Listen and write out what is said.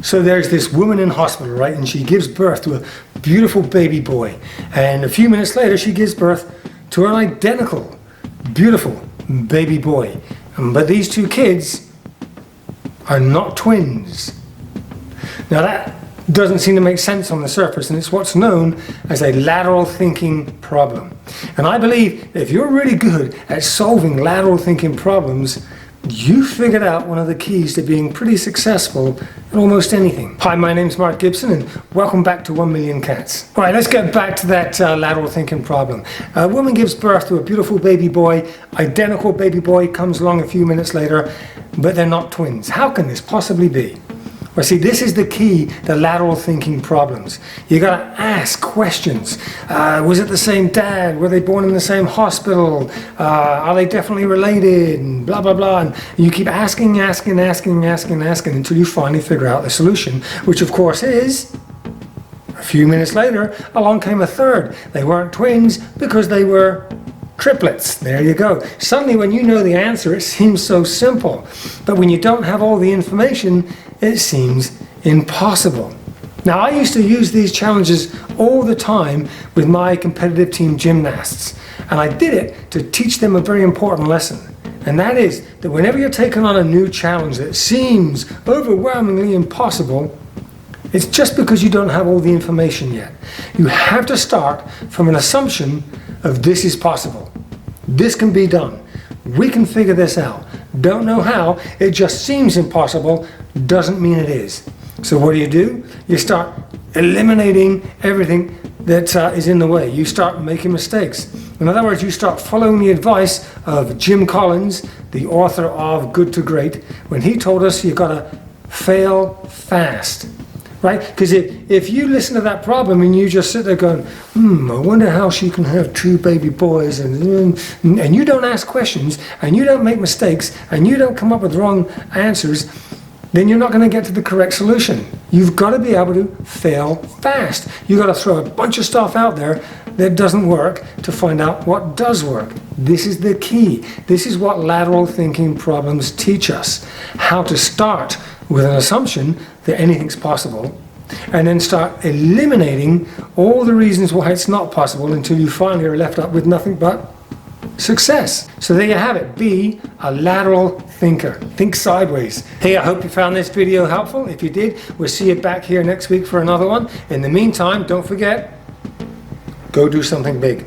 So there's this woman in hospital, right? And she gives birth to a beautiful baby boy. And a few minutes later, she gives birth to an identical, beautiful baby boy. But these two kids are not twins. Now that doesn't seem to make sense on the surface, and it's what's known as a lateral thinking problem. And I believe if you're really good at solving lateral thinking problems, you figured out one of the keys to being pretty successful at almost anything. Hi, my name's Mark Gibson and welcome back to 1 Million Cats. All right, let's get back to that lateral thinking problem. A woman gives birth to a beautiful baby boy, identical baby boy comes along a few minutes later, but they're not twins. How can this possibly be? Well, see, this is the key to lateral thinking problems. You gotta ask questions. Was it the same dad? Were they born in the same hospital? Are they definitely related? And blah, blah, blah. And you keep asking until you finally figure out the solution, which of course is, a few minutes later, along came a third. They weren't twins because they were triplets. There you go. Suddenly when you know the answer, it seems so simple. But when you don't have all the information, it seems impossible. Now, I used to use these challenges all the time with my competitive team gymnasts. And I did it to teach them a very important lesson. And that is that whenever you're taking on a new challenge that seems overwhelmingly impossible, it's just because you don't have all the information yet. You have to start from an assumption of this is possible. This can be done. We can figure this out. Don't know how, it just seems impossible, doesn't mean it is. So what do? You start eliminating everything that is in the way. You start making mistakes. In other words, you start following the advice of Jim Collins, the author of Good to Great, when he told us you've got to fail fast. Right? Because if you listen to that problem and you just sit there going, I wonder how she can have two baby boys, and you don't ask questions, and you don't make mistakes, and you don't come up with wrong answers, then you're not going to get to the correct solution. You've got to be able to fail fast. You've got to throw a bunch of stuff out there that doesn't work to find out what does work. This is the key. This is what lateral thinking problems teach us. How to start with an assumption that anything's possible, and then start eliminating all the reasons why it's not possible until you finally are left up with nothing but success. So there you have it. Be a lateral thinker. Think sideways. Hey, I hope you found this video helpful. If you did, we'll see you back here next week for another one. In the meantime, don't forget, go do something big.